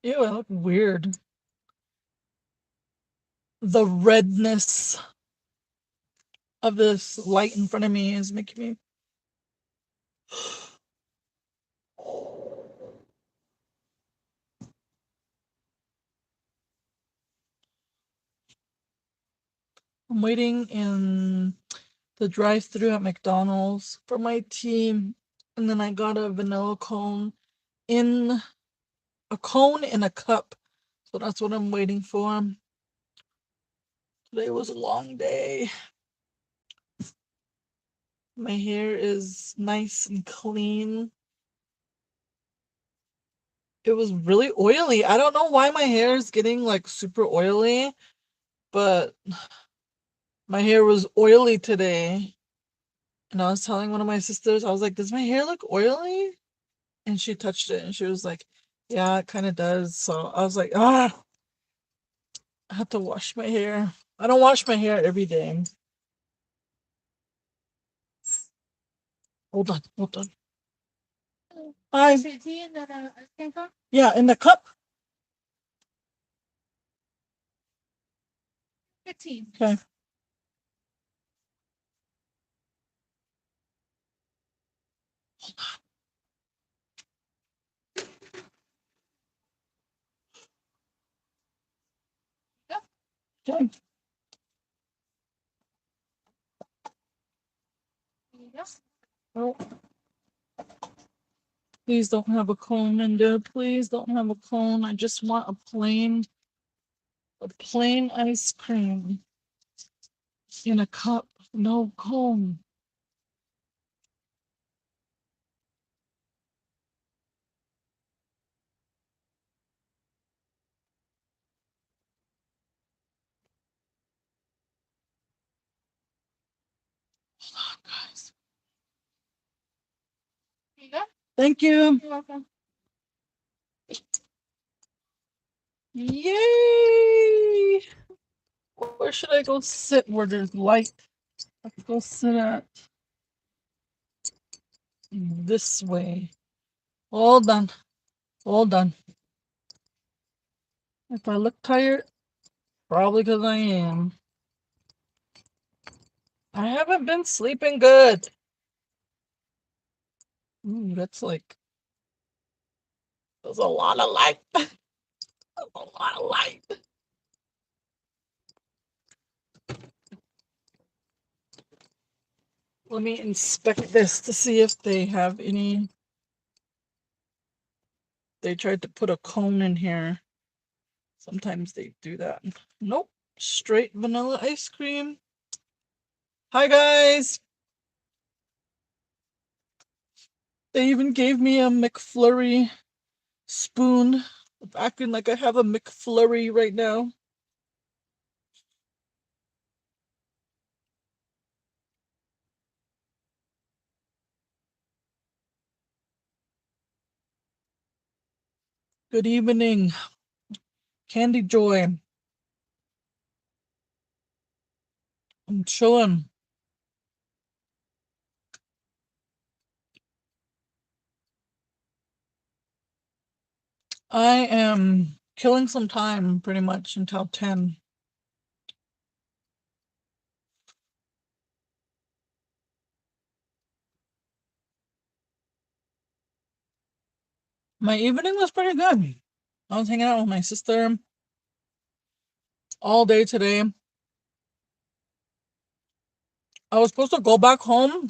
Ew, I look weird. The redness of this light in front of me is making me. I'm waiting in the drive-thru at McDonald's for my tea, and then I got a vanilla cone in a cone in a cup. So that's what I'm waiting for. Today was a long day. My hair is nice and clean. It was really oily. I don't know why my hair is getting like super oily, but my hair was oily today. And I was telling one of my sisters, I was like, does my hair look oily? And she touched it and she was like, yeah, it kind of does. So I was like, I have to wash my hair. I don't wash my hair every day. Hold on, hold on. Hi. Yeah, in the cup. 15. Okay. Okay. Oh, please don't have a cone in there. Please don't have a cone. I just want a plain ice cream in a cup. No cone. Hold on, guys. Thank you. You're welcome. Yay! Where should I go sit where there's light? Let's go sit at this way. All done. All done. If I look tired, probably because I am. I haven't been sleeping good. Ooh, that's a lot of light. That's a lot of light. Let me inspect this to see if they have any. They tried to put a cone in here. Sometimes they do that. Nope. Straight vanilla ice cream. Hi, guys. They even gave me a McFlurry spoon. I'm acting like I have a McFlurry right now. Good evening, Candy Joy. I'm chilling. I am killing some time pretty much until 10. My evening was pretty good. I was hanging out with my sister all day today. I was supposed to go back home.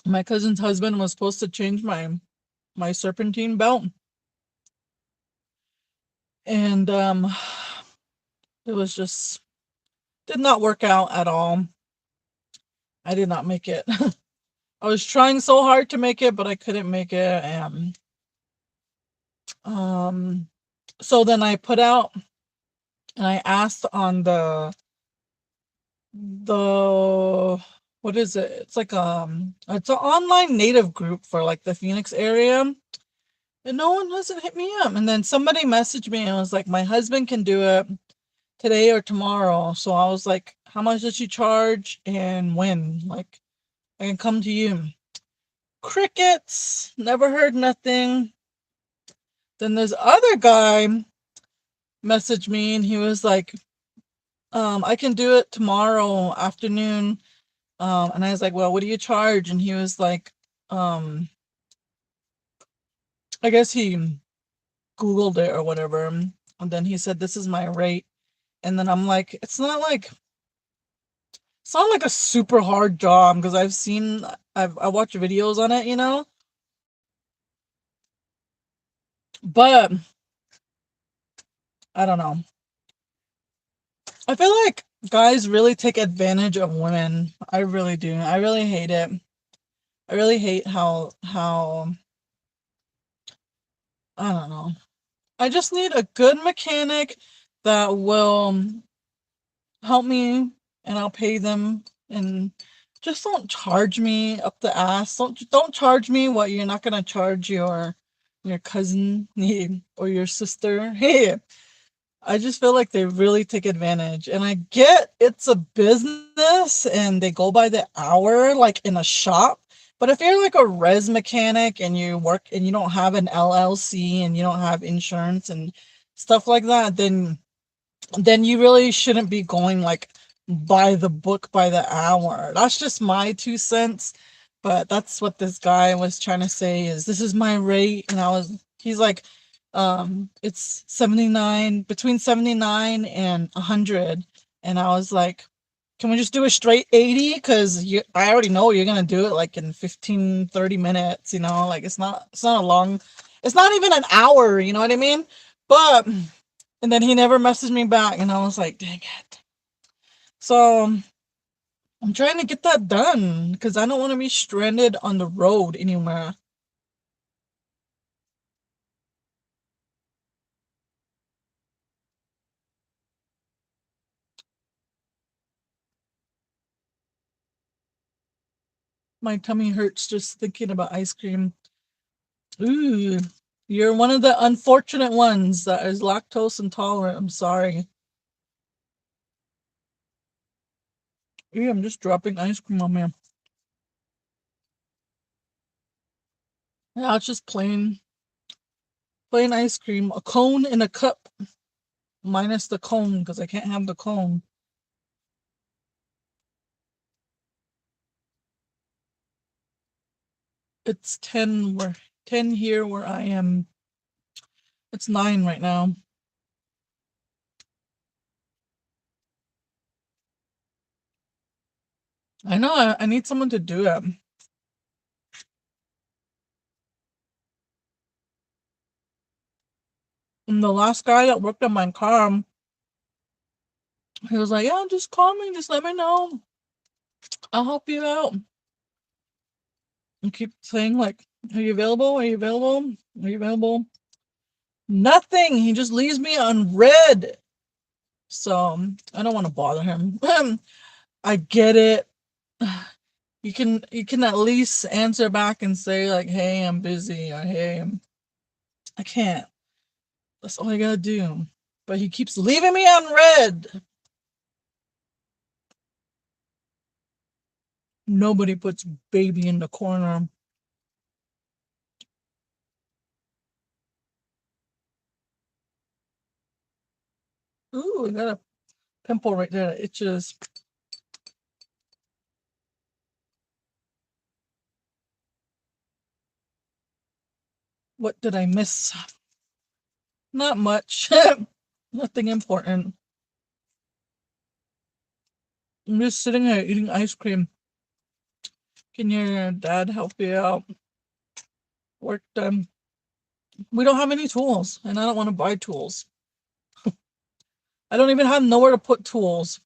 My cousin's husband was supposed to change my serpentine belt. And it was just did not work out at all. I did not make it. I was trying so hard to make it, but I couldn't make it. And so then I put out and I asked on the what is it? It's like it's an online native group for like the Phoenix area. And no one hasn't hit me up. And then somebody messaged me and was like, my husband can do it today or tomorrow. So I was like, how much does she charge and when? Like, I can come to you. Crickets. Never heard nothing. Then this other guy messaged me and he was like, I can do it tomorrow afternoon. And I was like, well, what do you charge? And he was like, I guess he Googled it or whatever. And then he said, this is my rate. And then I'm like, it's not like a super hard job because I watch videos on it, but I don't know. I feel like guys really take advantage of women. I really do. I really hate it. I really hate how I don't know. I just need a good mechanic that will help me and I'll pay them, and just don't charge me up the ass. Don't charge me what you're not gonna charge your cousin or your sister. Hey, I just feel like they really take advantage. And I get it's a business and they go by the hour like in a shop. But if you're like a res mechanic and you work and you don't have an LLC and you don't have insurance and stuff like that, then you really shouldn't be going like by the book by the hour. That's just my 2 cents. But that's what this guy was trying to say is this is my rate. And he's like, it's 79, between 79 and 100. And I was like, can we just do a straight 80? Because I already know you're gonna do it like in 15-30 minutes, like it's not a long, it's not even an hour, you know what I mean? But and then he never messaged me back, and I was like, dang it. So I'm trying to get that done because I don't want to be stranded on the road anywhere. My tummy hurts just thinking about ice cream. Ooh, you're one of the unfortunate ones that is lactose intolerant. I'm sorry. Ooh, I'm just dropping ice cream on me. Yeah, it's just plain ice cream. A cone in a cup, minus the cone because I can't have the cone. It's 10 here where I am. It's 9 right now. I know I need someone to do it. And the last guy that worked on my car, he was like, yeah, just call me, just let me know. I'll help you out. And keep saying like, are you available? Are you available? Are you available? Nothing. He just leaves me on red. So I don't want to bother him. I get it. You can at least answer back and say like, hey, I'm busy, or hey, I can't. That's all you gotta do. But he keeps leaving me on red. Nobody puts baby in the corner. Ooh, I got a pimple right there that itches. What did I miss? Not much. Nothing important. I'm just sitting here eating ice cream. Can your dad help you out? Work done. We don't have any tools, and I don't want to buy tools. I don't even have nowhere to put tools.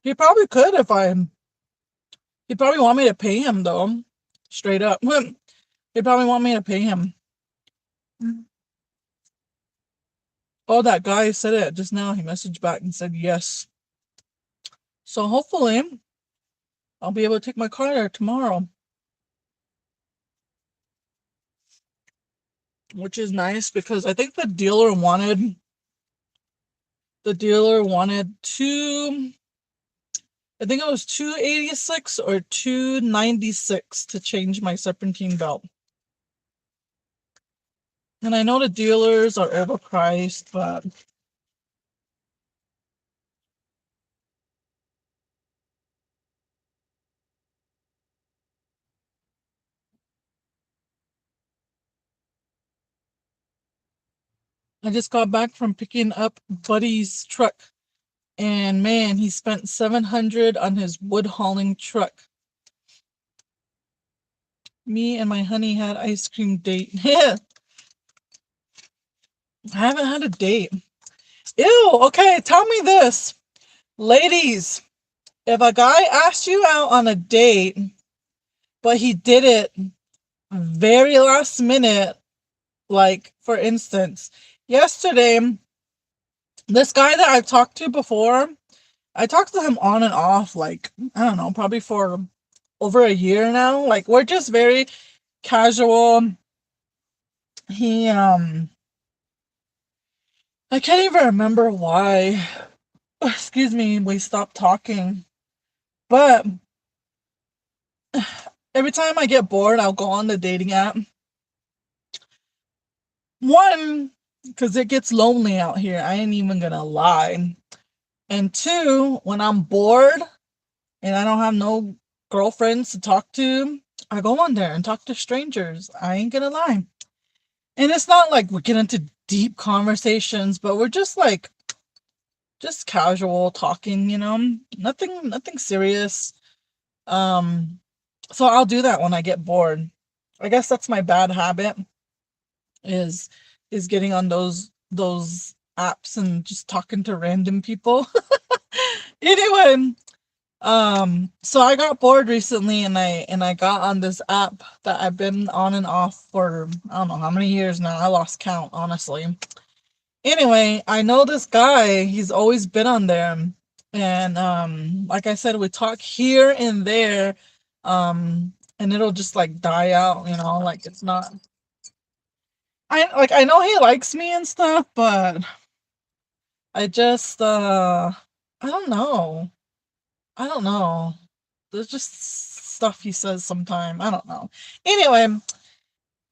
He probably could if he'd probably want me to pay him though. Straight up. He'd probably want me to pay him. Oh, that guy said it just now. He messaged back and said yes. So hopefully I'll be able to take my car there tomorrow, which is nice because I think the dealer wanted two I think it was $286 or $296 to change my serpentine belt. And I know the dealers are overpriced, but I just got back from picking up Buddy's truck. And man, he spent $700 on his wood hauling truck. Me and my honey had ice cream date. Yeah. I haven't had a date. Ew, okay, tell me this. Ladies, if a guy asked you out on a date, but he did it very last minute, like for instance, yesterday, this guy that I've talked to before, I talked to him on and off, like, I don't know, probably for over a year now. Like, we're just very casual. He, I can't even remember why, excuse me, we stopped talking. But every time I get bored, I'll go on the dating app. One, because it gets lonely out here. I ain't even gonna lie. And two, when I'm bored and I don't have no girlfriends to talk to, I go on there and talk to strangers. I ain't gonna lie. And it's not like we get into deep conversations, but we're just like, just casual talking, you know, nothing serious. So I'll do that when I get bored. I guess that's my bad habit is getting on those apps and just talking to random people. Anyway, so I got bored recently and I got on this app that I've been on and off for I don't know how many years now. I lost count, honestly. Anyway, I know this guy, he's always been on there. And like I said, we talk here and there. And it'll just like die out, you know, like it's not I know he likes me and stuff, but I just I don't know. I don't know. There's just stuff he says sometime. I don't know. Anyway,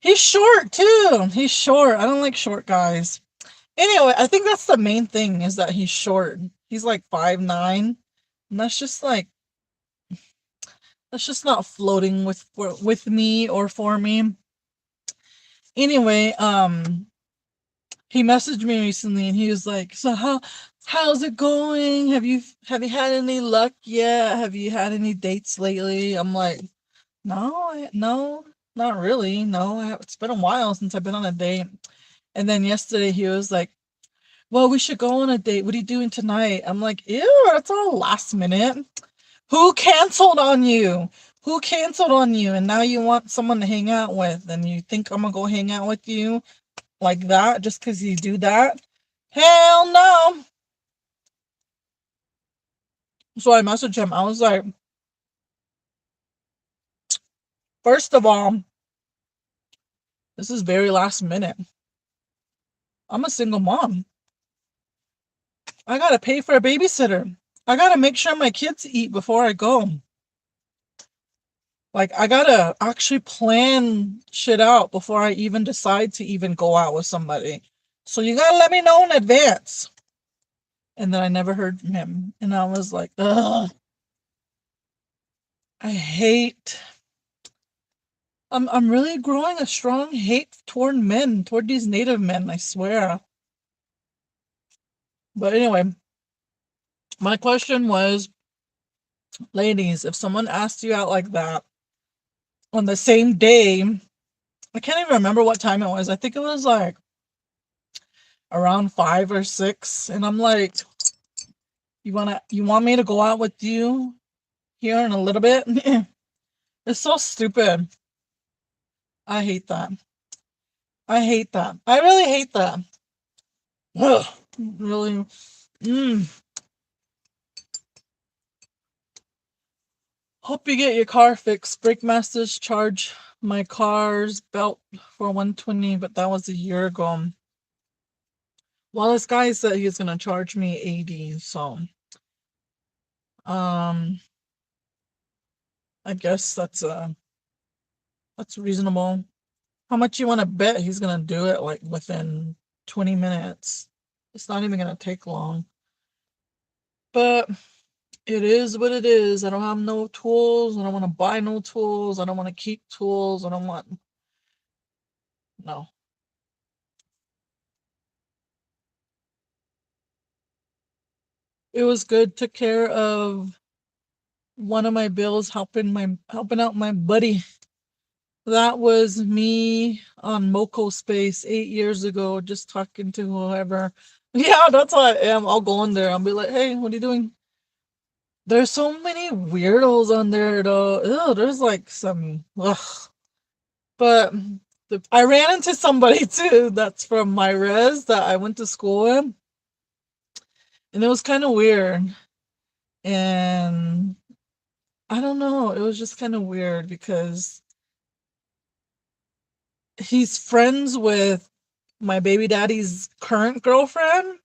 he's short too. He's short. I don't like short guys. Anyway, I think that's the main thing is that he's short. He's like 5'9", and that's just not floating with me or for me. Anyway, he messaged me recently and he was like, "So how's it going? Have you had any luck yet? Have you had any dates lately?" I'm like, no, not really. No, it's been a while since I've been on a date. And then yesterday he was like, "Well, we should go on a date. What are you doing tonight?" I'm like, "Ew, that's all last minute. Who canceled on you? Who canceled on you? And now you want someone to hang out with, and you think I'm gonna go hang out with you like that just because you do that? Hell no." So I messaged him. I was like, first of all, this is very last minute. I'm a single mom. I gotta pay for a babysitter. I gotta make sure my kids eat before I go. Like, I gotta actually plan shit out before I even decide to even go out with somebody. So you gotta let me know in advance. And then I never heard from him. And I was like, ugh. I hate. I'm really growing a strong hate toward men, toward these native men, I swear. But anyway, my question was, ladies, if someone asked you out like that on the same day, I can't even remember what time it was. I think it was like around 5 or 6. And I'm like, you want me to go out with you here in a little bit? It's so stupid. I hate that. I hate that. I really hate that. Ugh, really. Hope you get your car fixed. Brake masters charge my car's belt for $120, but that was a year ago. Well, this guy said he's gonna charge me $80, so I guess that's reasonable. How much you want to bet he's gonna do it like within 20 minutes? It's not even gonna take long. But it is what it is. I don't have no tools. I don't want to buy no tools. I don't want to keep tools. I don't want no. It was good. Took care of one of my bills, helping out my buddy. That was me on Moco Space 8 years ago, just talking to whoever. Yeah, that's how I am. I'll go in there. I'll be like, hey, what are you doing? There's so many weirdos on there though. Ew, there's like some ugh. But I ran into somebody too that's from my res that I went to school with. And it was kind of weird. And I don't know, it was just kind of weird because he's friends with my baby daddy's current girlfriend,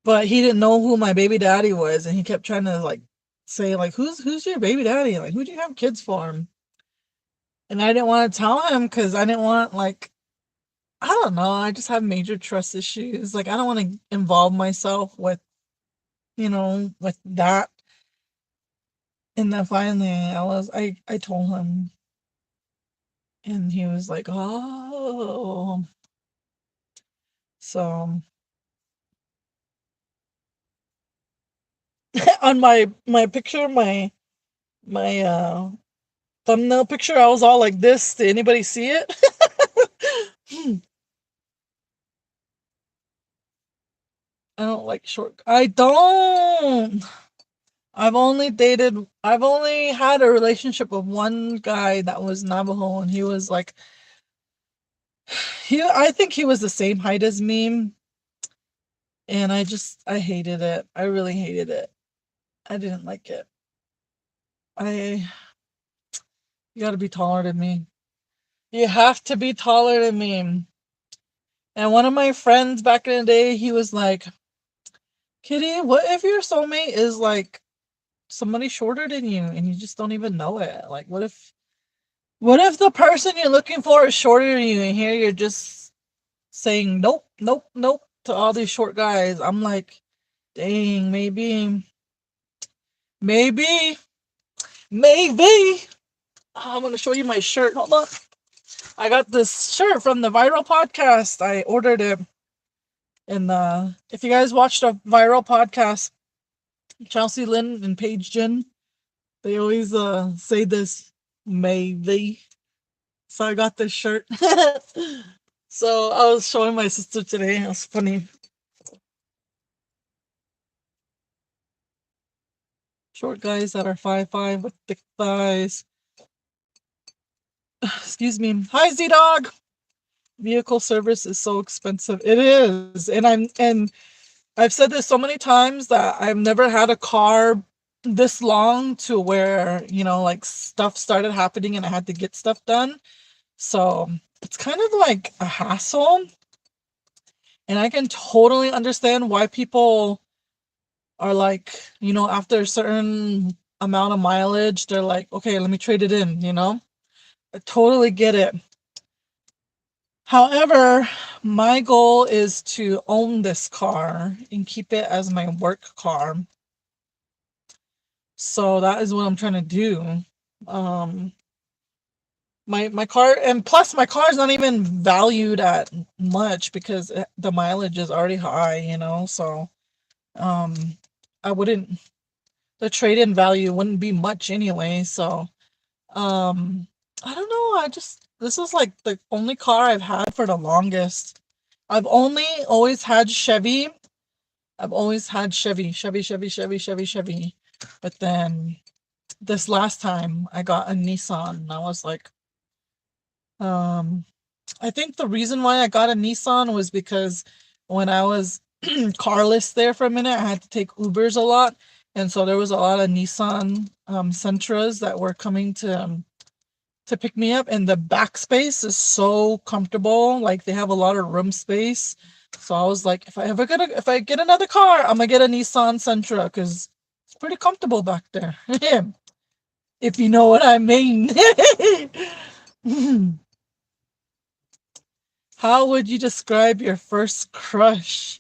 but he didn't know who my baby daddy was, and he kept trying to like say like who's your baby daddy? Like who do you have kids for? And I didn't want to tell him because I didn't want like I don't know, I just have major trust issues. Like I don't want to involve myself with with that. And then finally I told him and he was like, "Oh." So on my picture, my thumbnail picture, I was all like this. Did anybody see it? I don't like short. I don't. I've only had a relationship with one guy that was Navajo, and he was like, I think he was the same height as me, and I hated it. I really hated it. I didn't like it. I, you gotta be taller than me. You have to be taller than me. And one of my friends back in the day, he was like, Kitty, what if your soulmate is like somebody shorter than you and you just don't even know it? Like, what if the person you're looking for is shorter than you and here you're just saying nope, nope, nope to all these short guys? I'm like, dang, maybe, maybe. I'm going to show you my shirt. Hold on. I got this shirt from the Viral Podcast. I ordered it. And if you guys watched a Viral Podcast, Chelsea Lynn and Paige Jen, they always say this, maybe. So I got this shirt. So I was showing my sister today. It was funny. Short guys that are 5'5" with thick thighs. Excuse me. Hi, Z-Dog. Vehicle service is so expensive. It is. And I've said this so many times that I've never had a car this long to where, like stuff started happening and I had to get stuff done. So it's kind of like a hassle. And I can totally understand why people are like, after a certain amount of mileage, they're like, okay, let me trade it in, I totally get it. However, my goal is to own this car and keep it as my work car. So that is what I'm trying to do. My car, and plus my car is not even valued at much because the mileage is already high, so I wouldn't, the trade-in value wouldn't be much anyway. So I don't know, this is like the only car I've had for the longest. I've only always had Chevy. I've always had Chevy. But then this last time I got a Nissan and I was like, I think the reason why I got a Nissan was because when I was carless there for a minute, I had to take Ubers a lot. And so there was a lot of Nissan Sentras that were coming to pick me up. And the back space is so comfortable. Like they have a lot of room space. So I was like, if I get another car, I'm gonna get a Nissan Sentra because pretty comfortable back there. If you know what I mean. How would you describe your first crush?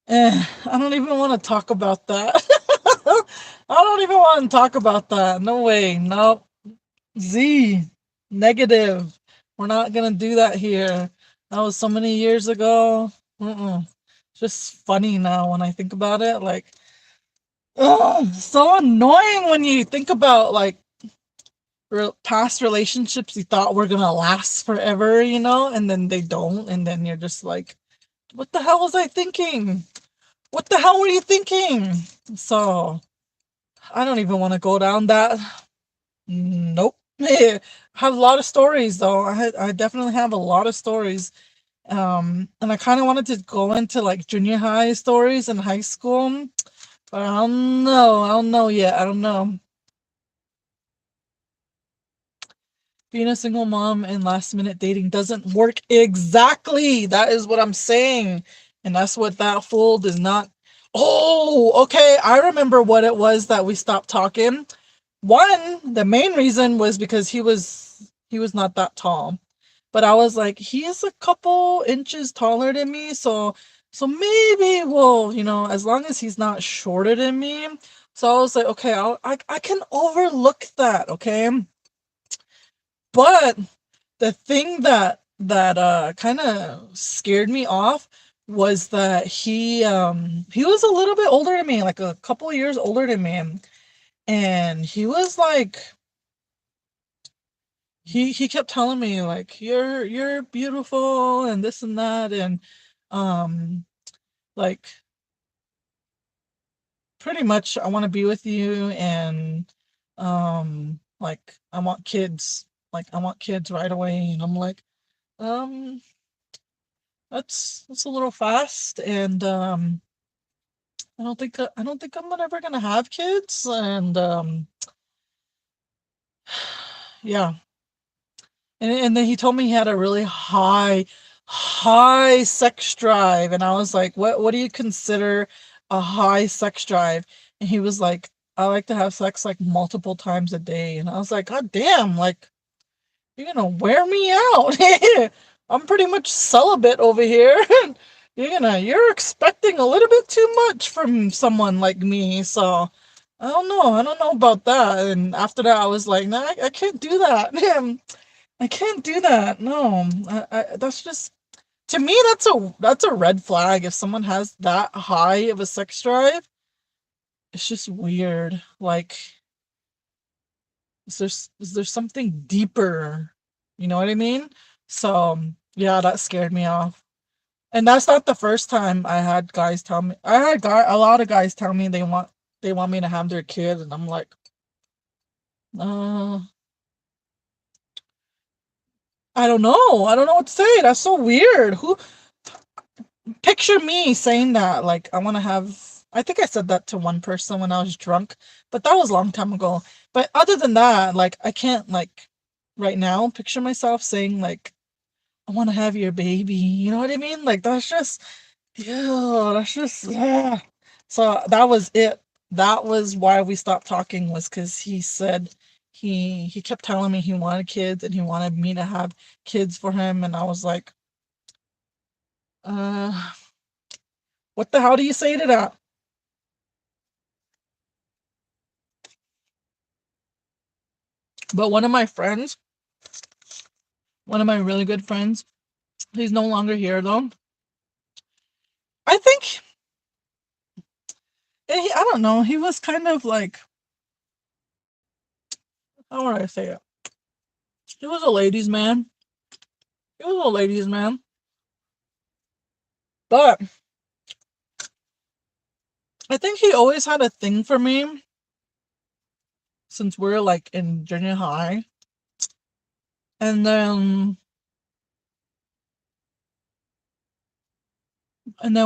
I don't even want to talk about that. I don't even want to talk about that. No way. Nope. Z. Negative. We're not gonna do that here. That was so many years ago. Mm-mm. Just funny now when I think about it. Like, oh, so annoying when you think about like past relationships you thought were gonna last forever, you know, and then they don't, and then you're just like, what the hell was I thinking? What the hell were you thinking? So I don't even want to go down that. Nope. I have a lot of stories though. I definitely have a lot of stories. And I kind of wanted to go into like junior high stories and high school, but I don't know. I don't know yet. I don't know. Being a single mom and last minute dating doesn't work. Exactly. That is what I'm saying. And that's what that fool does not. Oh, okay. I remember what it was that we stopped talking. One, the main reason was because he was not that tall. But I was like, he's a couple inches taller than me, so maybe we'll, as long as he's not shorter than me. So I was like, okay, I can overlook that, okay? But the thing that kind of scared me off was that he was a little bit older than me, like a couple of years older than me, and he was like he kept telling me like you're beautiful and this and that, and um like pretty much I want to be with you, and like I want kids right away, and I'm like, um that's a little fast, and I don't think I'm ever gonna have kids, and yeah. And then he told me he had a really high sex drive, and I was like, what do you consider a high sex drive? And he was like, I like to have sex like multiple times a day. And I was like, God damn, like you're gonna wear me out. I'm pretty much celibate over here. You're expecting a little bit too much from someone like me. So I don't know about that. And after that I was like, nah, I can't do that. I can't do that. No, that's just, to me that's a red flag. If someone has that high of a sex drive, it's just weird. Like, is there something deeper? You know what I mean? So yeah, that scared me off. And that's not the first time I had guys tell me. I had a lot of guys tell me they want me to have their kid, and I'm like, uh, I don't know. I don't know what to say. That's so weird. Who Picture me saying that, like, I want to have, I think I said that to one person when I was drunk, but that was a long time ago. But other than that, like, I can't, like, right now picture myself saying, like, I want to have your baby. You know what I mean? Like, that's just, yeah, that's just, yeah. So that was it. That was why we stopped talking, was because he said he kept telling me he wanted kids and he wanted me to have kids for him. And I was like, uh, what the hell do you say to that? But one of my really good friends, he's no longer here though. I think, I don't know. He was kind of like, how would I say it? He was a ladies' man. He was a ladies' man. But I think he always had a thing for me since we are like in junior high. And then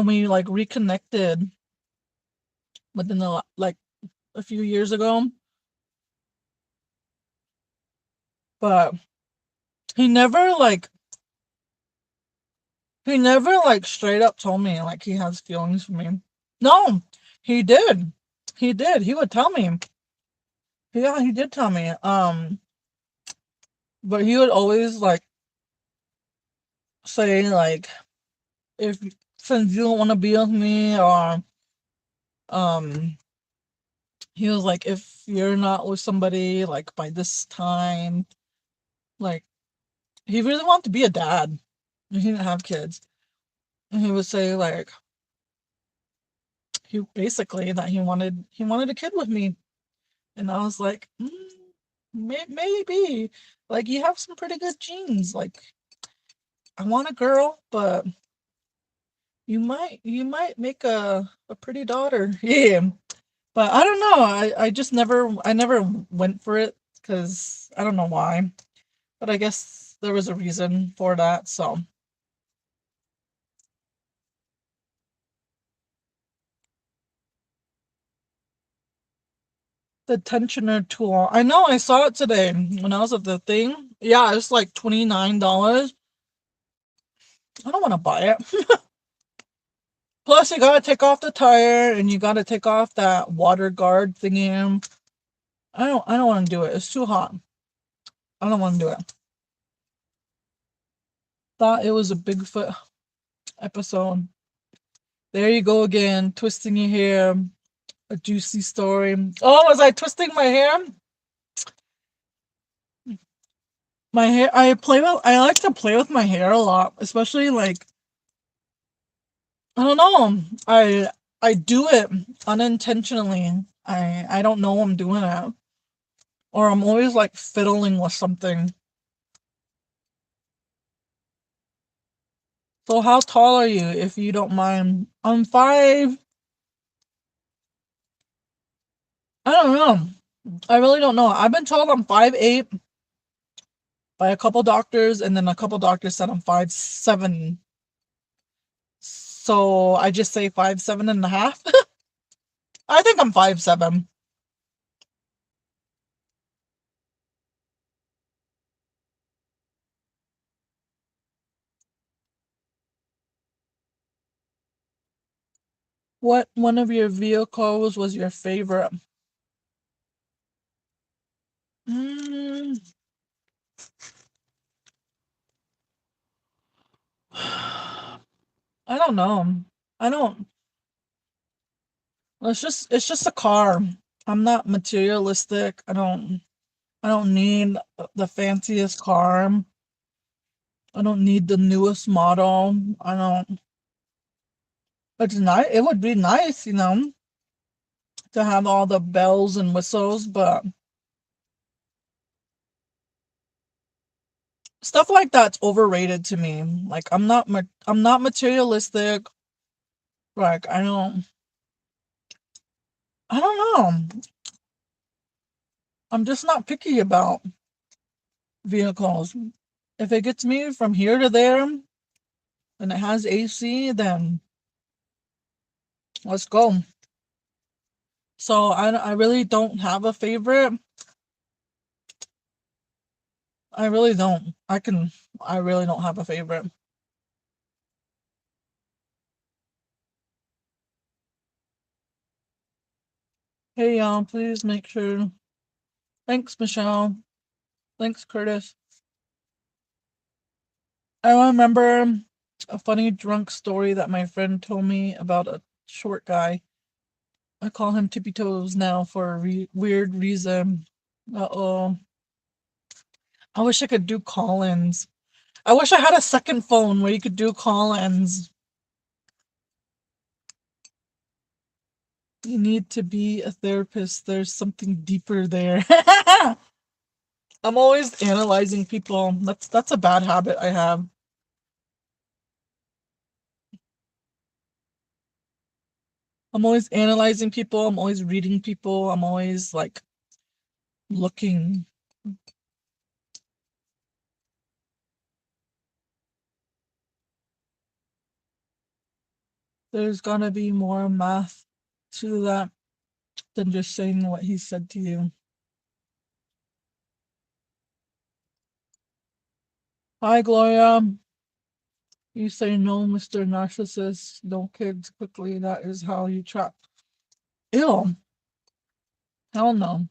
we like reconnected within like a few years ago. But he never like he never like straight up told me like he has feelings for me. No, he did. He did. He would tell me. Yeah, he did tell me. But he would always like say like, if since you don't want to be with me, or um he was like, if you're not with somebody like by this time, like he really wanted to be a dad. He didn't have kids. And he would say like, he basically that he wanted a kid with me. And I was like, maybe. Like, you have some pretty good genes. Like, I want a girl, but you might make a pretty daughter. Yeah. But I don't know. I never went for it because I don't know why. But I guess there was a reason for that. So the tensioner tool. I know I saw it today when I was at the thing. Yeah, it's like $29. I don't want to buy it. Plus, you gotta take off the tire and you gotta take off that water guard thingy. I don't want to do it. It's too hot. I don't want to do it. Thought it was a Bigfoot episode. There you go again, twisting your hair. A juicy story. Oh, was I twisting my hair? My hair. I like to play with my hair a lot, especially like, I don't know. I do it unintentionally. I don't know I'm doing it, or I'm always like fiddling with something. So how tall are you, if you don't mind? I'm five. I don't know. I really don't know. I've been told I'm 5'8" by a couple doctors, and then a couple doctors said I'm 5'7". So I just say 5'7.5". I think I'm 5'7". What one of your vehicles was your favorite? Mm, I don't know. I don't. It's just a car. I'm not materialistic. I don't need the fanciest car. I don't need the newest model. I don't. It's nice. It would be nice, to have all the bells and whistles, but stuff like that's overrated to me. Like, I'm not materialistic. Like, I don't know. I'm just not picky about vehicles. If it gets me from here to there and it has AC, then let's go. So I really don't have a favorite. I really don't. I really don't have a favorite. Hey, y'all, please make sure. Thanks, Michelle. Thanks, Curtis. I remember a funny drunk story that my friend told me about a short guy. I call him Tippy Toes now for a weird reason. Uh-oh. I wish I could do call-ins. I wish I had a second phone where you could do call-ins. You need to be a therapist. There's something deeper there. I'm always analyzing people. That's a bad habit I have. I'm always analyzing people. I'm always reading people. I'm always like looking. There's gonna be more math to that than just saying what he said to you. Hi, Gloria. You say no, Mr. Narcissist. No kids quickly. That is how you trap. Ew. Hell no.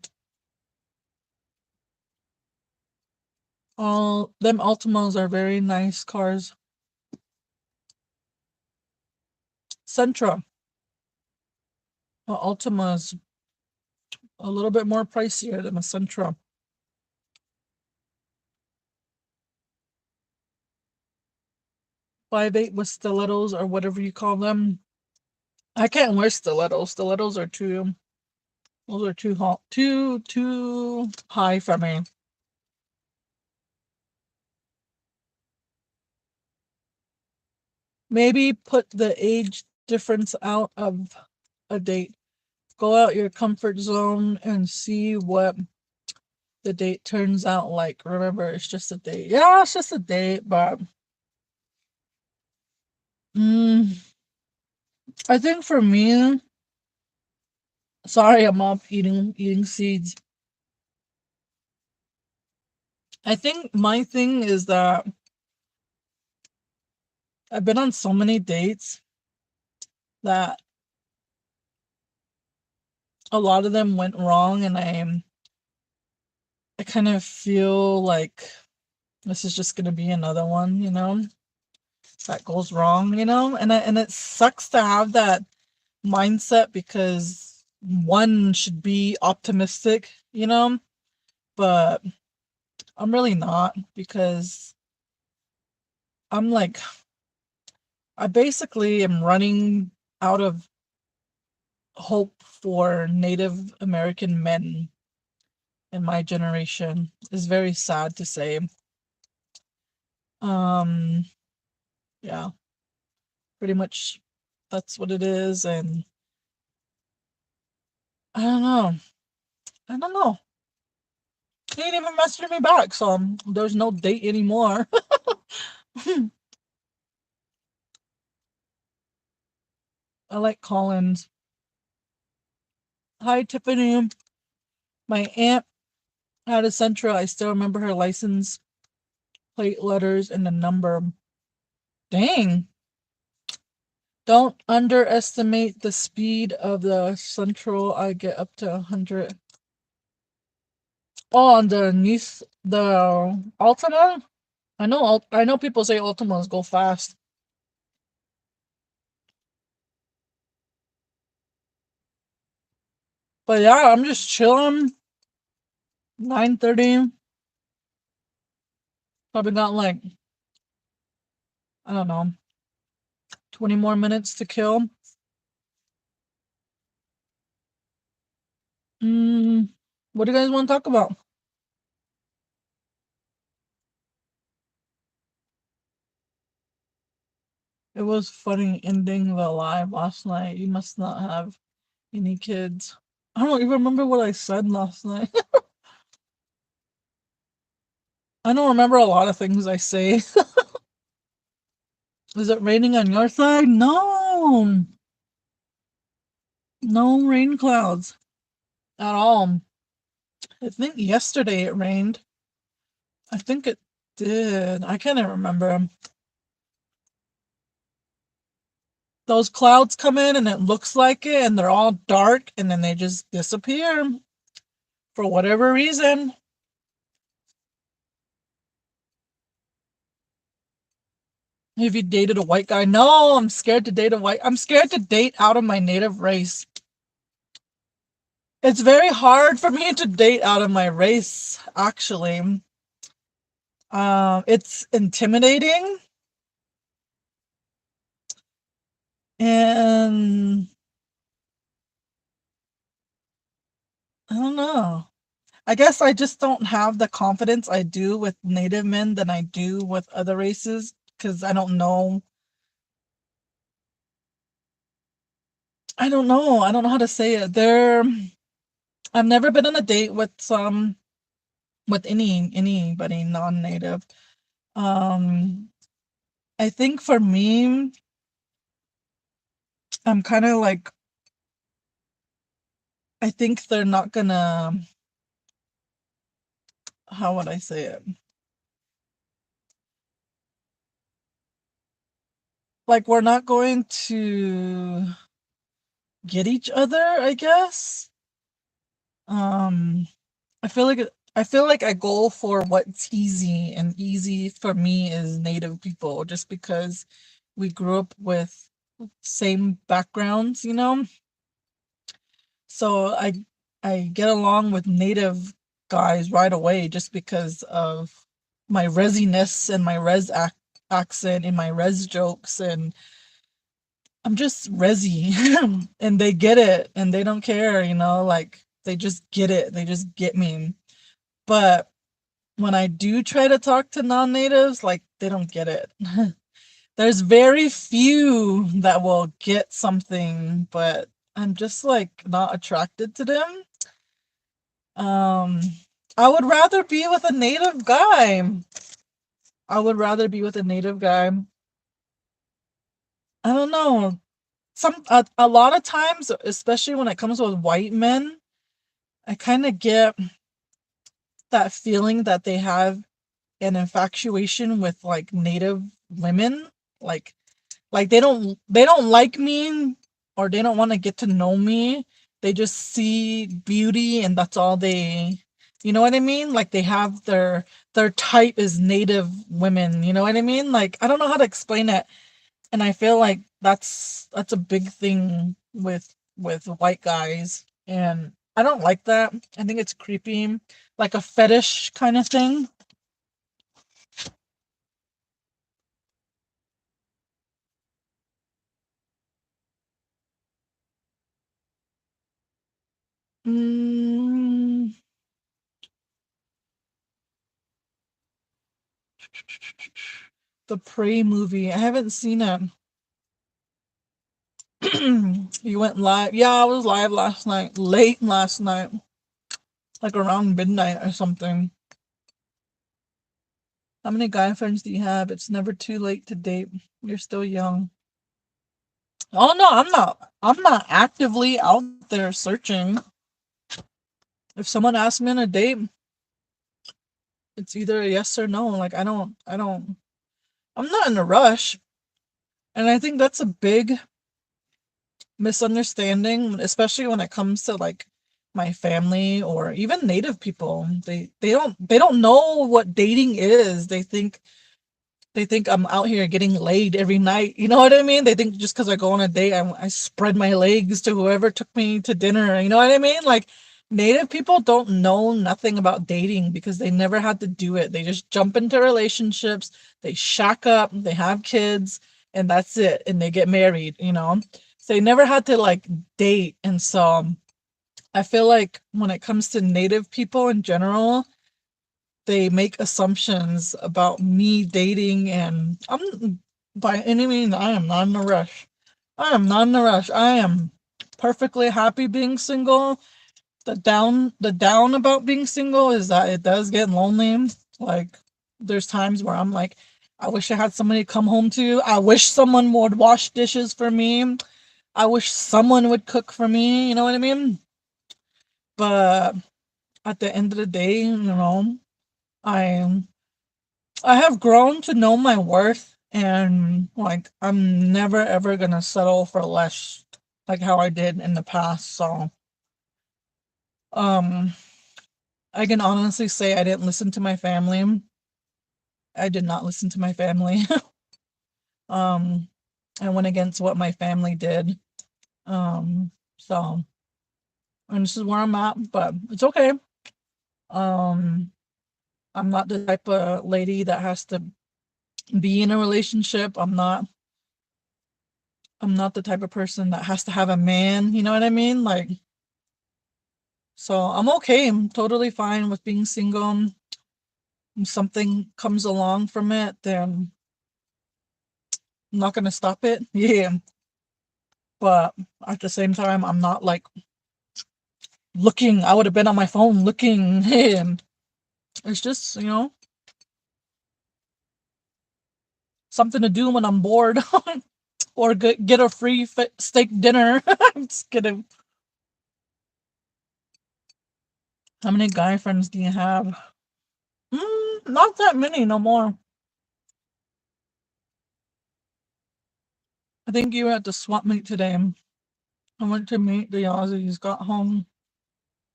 All them Ultimos are very nice cars. Sentra. Ultima is a little bit more pricier than a Sentra. 5'8" with stilettos or whatever you call them. I can't wear stilettos. Stilettos are too. Those are too hot. Too high for me. Maybe put the age difference out of a date. Go out your comfort zone and see what the date turns out like. Remember, it's just a date. Yeah, it's just a date, but I think for me, sorry, I'm up eating seeds. I think my thing is that I've been on so many dates that a lot of them went wrong, and I kind of feel like this is just gonna be another one, that goes wrong, and it sucks to have that mindset because one should be optimistic, but I'm really not because I'm like I basically am running out of hope for Native American men in my generation. Is very sad to say. Um, yeah, pretty much that's what it is, and I don't know. I don't know. He ain't even messaging me back, so there's no date anymore. I like Collins. Hi, Tiffany. My aunt had a Sentra. I still remember her license plate letters and the number. Dang. Don't underestimate the speed of the Central. I get up to 100. Oh, on the Altima? I know people say Altimas go fast. But yeah, I'm just chilling. 9:30. Probably got like, I don't know, 20 more minutes to kill. What do you guys want to talk about? It was funny ending the live last night. You must not have any kids. I don't even remember what I said last night. I don't remember a lot of things I say. Is it raining on your side? No. No rain clouds at all. I think yesterday it rained. I think it did. I can't even remember. Those clouds come in and it looks like it, and they're all dark, and then they just disappear for whatever reason. Have you dated a white guy? No, I'm scared to date a white. I'm scared to date out of my native race. It's very hard for me to date out of my race, actually. It's intimidating, and I don't know. I guess I just don't have the confidence I do with native men than I do with other races because I don't know. I don't know. I don't know how to say it. I've never been on a date with anybody non-native. Um, I think for me, I'm kind of like I think they're not gonna. How would I say it? Like we're not going to get each other, I guess. Um, I feel like I go for what's easy, and easy for me is Native people, just because we grew up with same backgrounds, you know. So I get along with Native guys right away just because of my resiness and my accent and my res jokes, and I'm just resi and they get it and they don't care, you know, like they just get it. They just get me. But when I do try to talk to non-natives, like they don't get it. There's very few that will get something, but I'm just like not attracted to them. Um, I would rather be with a native guy. I would rather be with a native guy. I don't know. A lot of times, especially when it comes with white men, I kind of get that feeling that they have an infatuation with like native women. Like like they don't like me, or they don't want to get to know me. They just see beauty and that's all they, you know what I mean? Like they have their type is native women, you know what I mean? Like I don't know how to explain it. And I feel like that's a big thing with white guys, and I don't like that. I think it's creepy, like a fetish kind of thing. mm, the Prey movie, I haven't seen it. You went live? Yeah, I was live last night, late last night, like around midnight or something. How many guy friends do you have? It's never too late to date. You're still young. Oh no, I'm not. I'm not actively out there searching. If someone asks me on a date, it's either a yes or no. Like I don't. I'm not in a rush, and I think that's a big misunderstanding, especially when it comes to like my family or even native people. They don't know what dating is. They think I'm out here getting laid every night. You know what I mean? They think just because I go on a date, I spread my legs to whoever took me to dinner. You know what I mean? Like native people don't know nothing about dating because they never had to do it. They just jump into relationships, they shack up, they have kids, and that's it. And they get married, you know? So they never had to like date. And so I feel like when it comes to native people in general, they make assumptions about me dating, and I'm by any means I am not in a rush. I am not in a rush. I am perfectly happy being single. The down about being single is that it does get lonely. Like there's times where I'm like, I wish I had somebody to come home to. I wish someone would wash dishes for me. I wish someone would cook for me, you know what I mean? But at the end of the day, I I have grown to know my worth, and like I'm never ever gonna settle for less like how I did in the past. So um I can honestly say I didn't listen to my family. I did not listen to my family. um I went against what my family did. So and this is where I'm at, but it's okay. Um I'm not the type of lady that has to be in a relationship. I'm not the type of person that has to have a man, you know what I mean? Like, so I'm okay. I'm totally fine with being single. If something comes along from it, then I'm not gonna stop it. Yeah. But at the same time, I'm not like looking. I would have been on my phone looking. And it's just, something to do when I'm bored. Or get a free steak dinner. I'm just kidding. How many guy friends do you have? Not that many no more. I think you were at the swap meet today. I went to meet the Aussies, got home.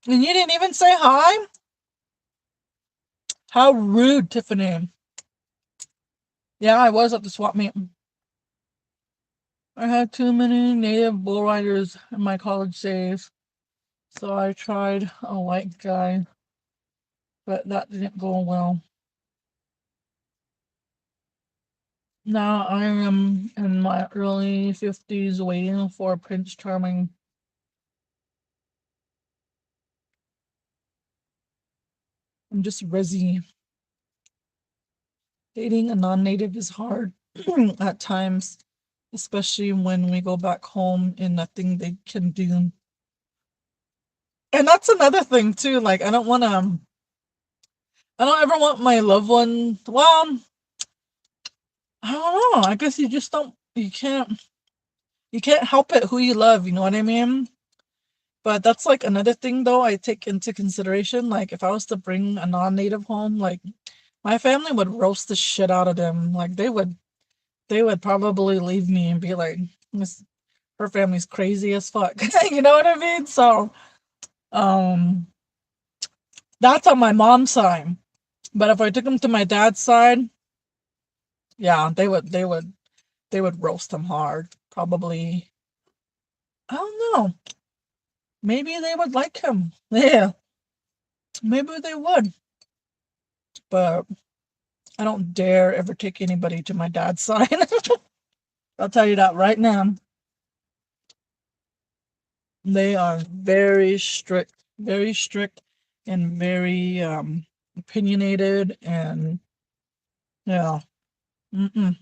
And you didn't even say hi? How rude, Tiffany. Yeah, I was at the swap meet. I had too many native bull riders in my college days, so I tried a white guy, but that didn't go well. Now I am in my early 50s waiting for Prince Charming. I'm just resi. Dating a non-native is hard at times, especially when we go back home and nothing they can do. And that's another thing too. Like I don't ever want my loved one. Well, I don't know. I guess you just don't. You can't help it who you love. You know what I mean? But that's like another thing though. I take into consideration. Like if I was to bring a non-native home, like my family would roast the shit out of them. Like they would probably leave me and be like, this her family's crazy as fuck. You know what I mean? So um that's on my mom's side. But if I took them to my dad's side, yeah, they would roast him hard. Probably. I don't know. Maybe they would like him. Yeah. Maybe they would. But I don't dare ever take anybody to my dad's side. I'll tell you that right now. They are very strict and very opinionated and yeah. Mm-mm.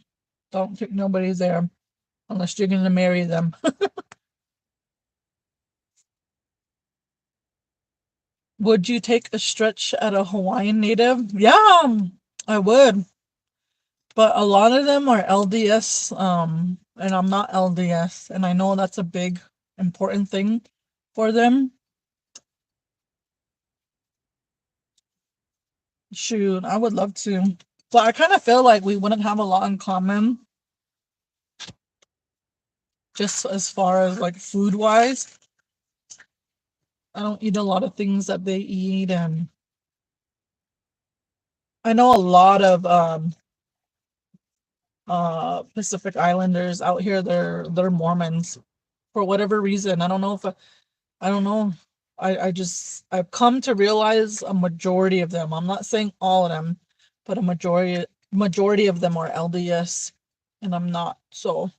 Don't take nobody there unless you're gonna marry them. Would you take a stretch at a Hawaiian native? Yeah, I would. But a lot of them are LDS, and I'm not LDS, and I know that's a big important thing for them. Shoot, I would love to. But I kind of feel like we wouldn't have a lot in common, just as far as like food wise. I don't eat a lot of things that they eat, and I know a lot of Pacific Islanders out here. They're Mormons for whatever reason. I don't know if I don't know. I just I've come to realize a majority of them. I'm not saying all of them, but a majority of them are LDS, and I'm not. So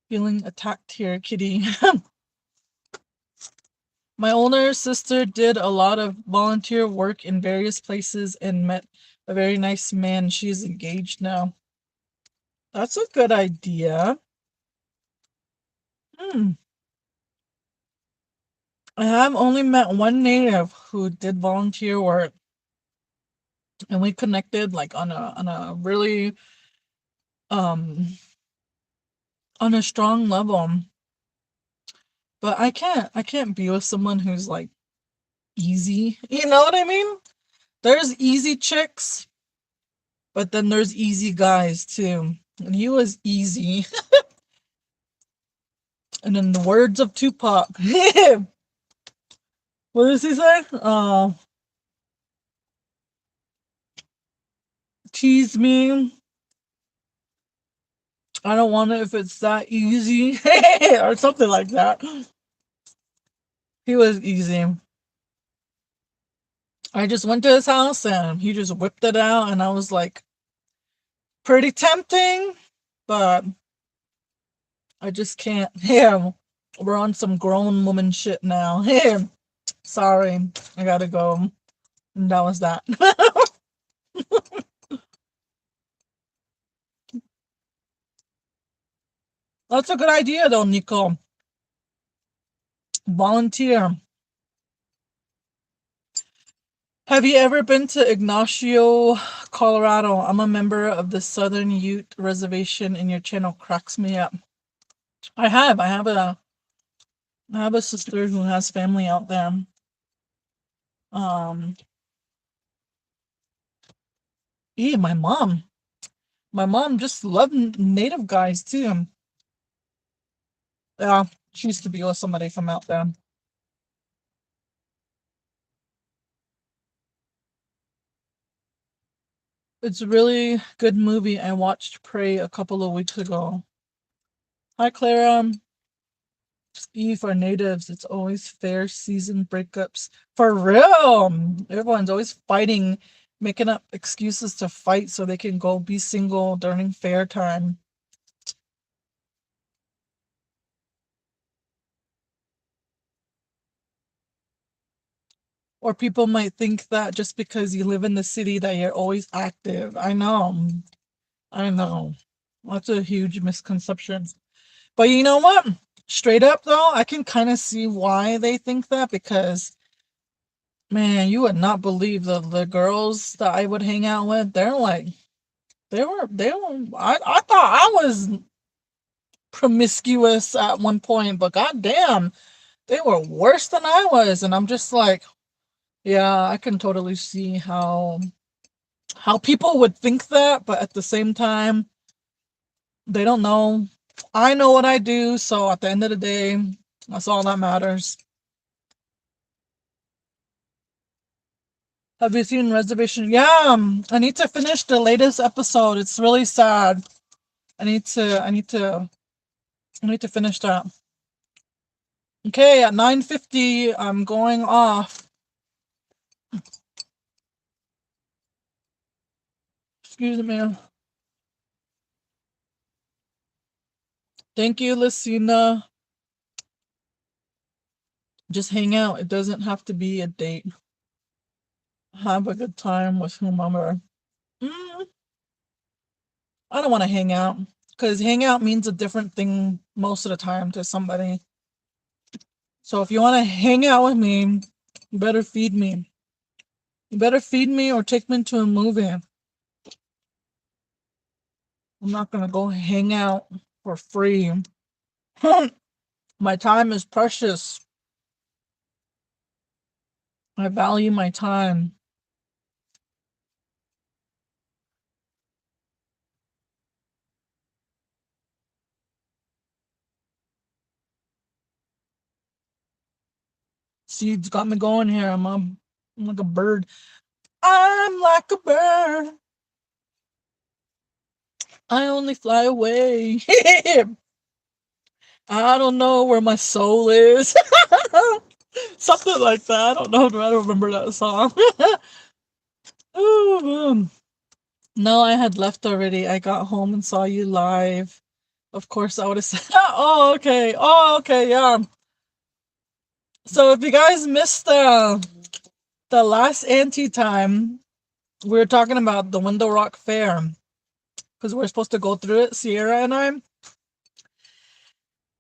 feeling attacked here, kitty. My older sister did a lot of volunteer work in various places and met a very nice man. She's engaged now. That's a good idea. Hmm. I have only met one native who did volunteer work, and we connected like on a really um on a strong level. But I can't be with someone who's like easy. You know what I mean? There's easy chicks, but then there's easy guys too. And he was easy. And in the words of Tupac, what does he say? Tease me. I don't want it if it's that easy. Or something like that. He was easy. I just went to his house and he just whipped it out, and I was like, pretty tempting, but I just can't. Yeah, we're on some grown woman shit now. Yeah, sorry, I gotta go. And that was that. That's a good idea, though, Nico. Volunteer. Have you ever been to Ignacio, Colorado? I'm a member of the Southern Ute Reservation, and your channel cracks me up. I have. I have a sister who has family out there. Um, my mom. My mom just loved native guys too. Yeah, she used to be with somebody from out there. It's a really good movie. I watched Prey a couple of weeks ago. Hi, Clara. E for natives. It's always fair season breakups. For real. Everyone's always fighting, making up excuses to fight so they can go be single during fair time. Or people might think that just because you live in the city that you're always active. I know. I know. That's a huge misconception. But you know what? Straight up though, I can kind of see why they think that because man, you would not believe the girls that I would hang out with. They're like they were I thought I was promiscuous at one point, but goddamn, they were worse than I was. And I'm just like, yeah, I can totally see how people would think that, but at the same time, they don't know. I know what I do, so at the end of the day, that's all that matters. Have you seen Reservation? Yeah, I need to finish the latest episode. It's really sad. I need to finish that. Okay, at 9:50, I'm going off. Excuse me. Thank you, Lucina. Just hang out. It doesn't have to be a date. Have a good time with whomever. Mm, I don't want to hang out because hang out means a different thing most of the time to somebody. So if you want to hang out with me, you better feed me. You better feed me or take me to a movie. I'm not gonna go hang out for free. My time is precious. I value my time. Seeds got me going here. I'm like a bird. I'm like a bird. I only fly away. I don't know where my soul is. Something like that. I don't know. I don't remember that song. Oh, no, I had left already. I got home and saw you live. Of course, I would have said, "Oh, okay. Oh, okay. Yeah." So, if you guys missed the last Auntie time, we were talking about the Window Rock Fair because we're supposed to go through it, Sierra and I, and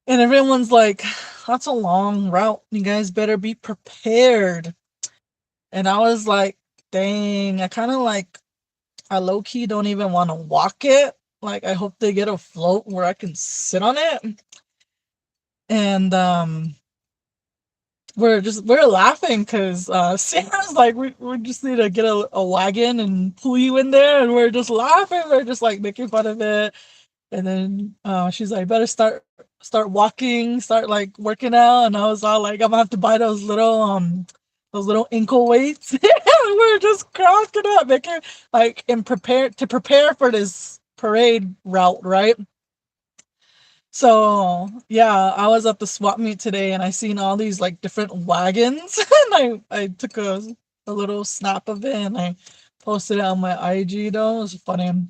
everyone's like, "That's a long route. You guys better be prepared." And I was like, "Dang, I kind of like I low key don't even want to walk it. Like, I hope they get a float where I can sit on it." And we're laughing because Sarah's like, we just need to get a wagon and pull you in there, and we're just laughing. We're just like making fun of it. And then she's like, better start walking, start like working out. And I was all like, I'm gonna have to buy those little ankle weights. We're just cracking up, making like and prepare for this parade route, right? So yeah, I was at the swap meet today and I seen all these like different wagons and I took a little snap of it and I posted it on my IG though. It was funny.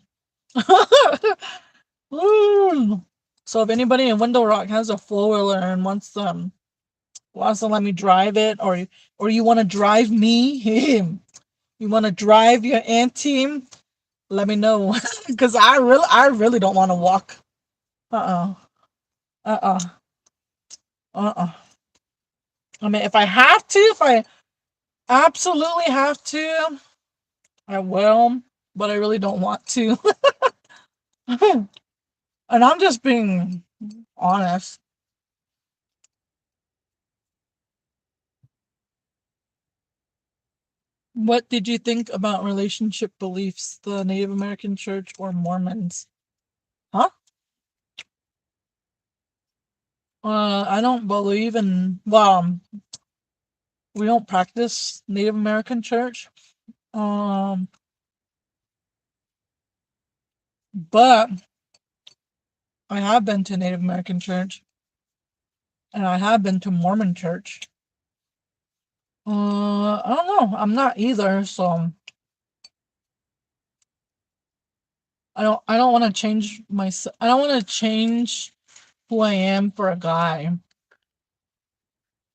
Woo. So if anybody in Window Rock has a four wheeler and wants to let me drive it or you want to drive me, you want to drive your auntie, let me know because I really don't want to walk. Uh-uh. Uh-uh. Uh-uh. I mean, if I absolutely have to, I will, but I really don't want to. And I'm just being honest. What did you think about relationship beliefs, the Native American church or Mormons? Huh? I don't believe in, well, we don't practice Native American church. Um, but I have been to Native American church and I have been to Mormon church. I don't know. I'm not either, so I don't want to change I don't want to change who I am for a guy.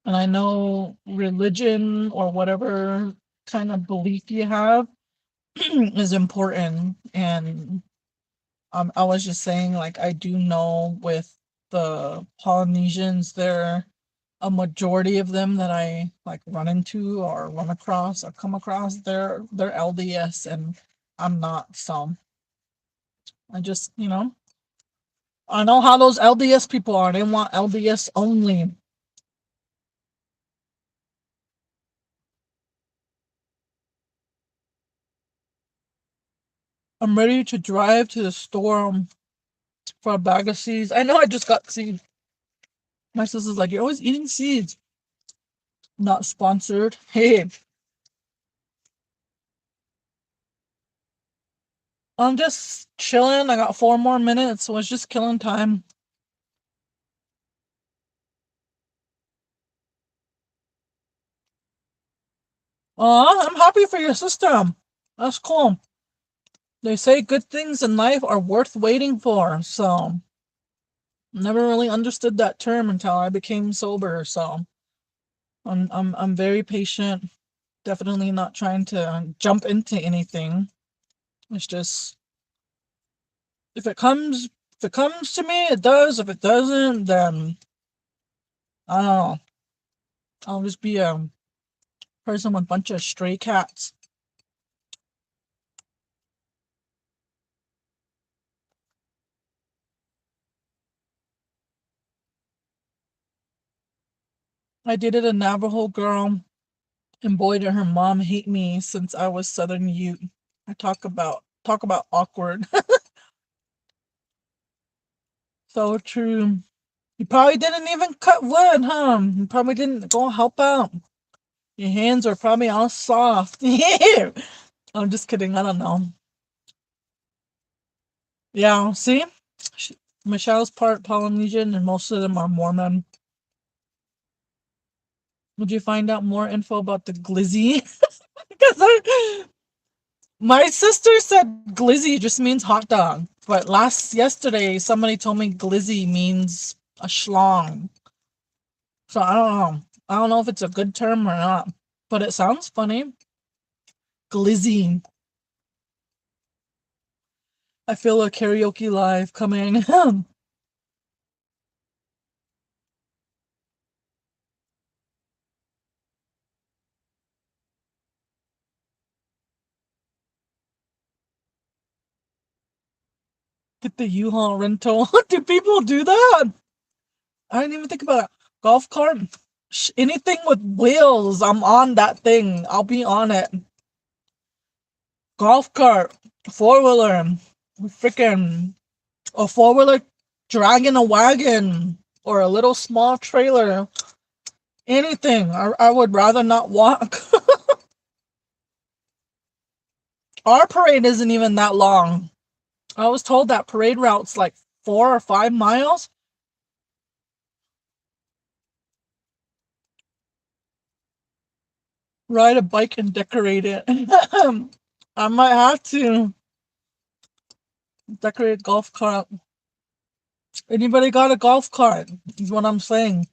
And I know religion or whatever kind of belief you have is important. And I was just saying, like, I do know with the Polynesians, there a majority of them that I like run into or run across or come across, they're LDS and I'm not. So I just, I know how those LDS people are. They want LDS only. I'm ready to drive to the store for a bag of seeds. I know I just got seeds. My sister's like, you're always eating seeds. Not sponsored. Hey, I'm just chilling. I got 4 more minutes, so it's just killing time. I'm happy for your sister. That's cool. They say good things in life are worth waiting for. So never really understood that term until I became sober. So I'm very patient. Definitely not trying to jump into anything. It's just if it comes to me, it does. If it doesn't, then I don't know. I'll just be a person with a bunch of stray cats. I dated a Navajo girl, and boy did her mom hate me since I was Southern Ute. I talk about awkward. So true. You probably didn't even cut wood, huh? You probably didn't go help out. Your hands are probably all soft. I'm just kidding. I don't know. Yeah, see? Michelle's part Polynesian and most of them are Mormon. Would you find out more info about the glizzy? Because my sister said glizzy just means hot dog. But yesterday, somebody told me glizzy means a schlong. So I don't know. I don't know if it's a good term or not. But it sounds funny. Glizzy. I feel a karaoke live coming. Get the U-Haul rental. Do people do that? I didn't even think about it. Golf cart. Anything with wheels, I'm on that thing. I'll be on it. Golf cart, four-wheeler, freaking a four-wheeler dragging a wagon or a little small trailer. Anything. I would rather not walk. Our parade isn't even that long. I was told that parade route's like 4 or 5 miles. Ride a bike and decorate it. I might have to decorate golf cart. Anybody got a golf cart? Is what I'm saying.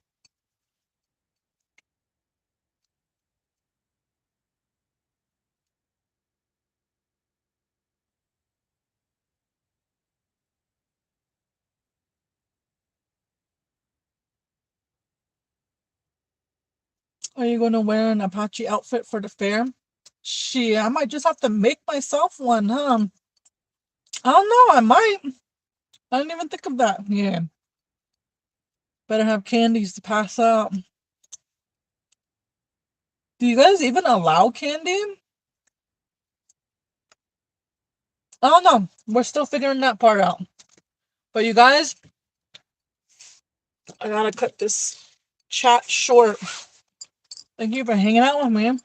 Are you going to wear an Apache outfit for the fair? Shit, I might just have to make myself one, huh? I don't know. I might. I didn't even think of that. Yeah. Better have candies to pass out. Do you guys even allow candy? I don't know. We're still figuring that part out. But you guys, I gotta cut this chat short. Thank you for hanging out with me.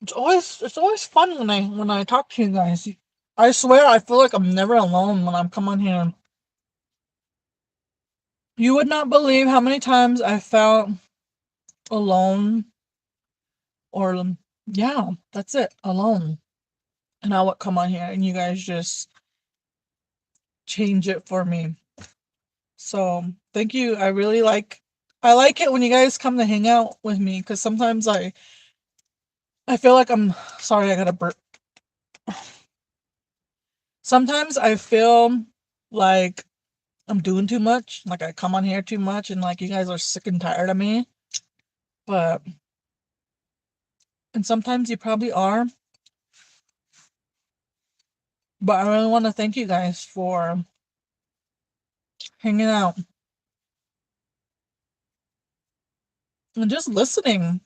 It's always fun when I talk to you guys. I swear I feel like I'm never alone when I'm come on here. You would not believe how many times I felt alone or yeah, that's it, alone. And I would come on here and you guys just change it for me. So thank you. I like it when you guys come to hang out with me because sometimes I feel like I'm sorry, I gotta burp. Sometimes I feel like I'm doing too much. Like I come on here too much and like you guys are sick and tired of me. But and sometimes you probably are. But I really want to thank you guys for hanging out and just listening.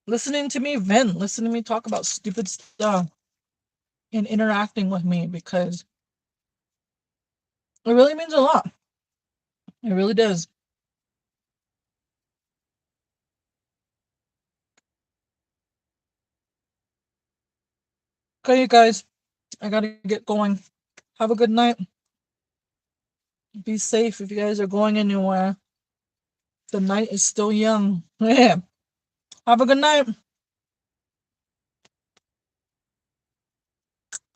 Listening to me vent, listening to me talk about stupid stuff and interacting with me because it really means a lot. It really does. Okay, you guys, I gotta get going. Have a good night. Be safe if you guys are going anywhere. The night is still young. Yeah. Have a good night.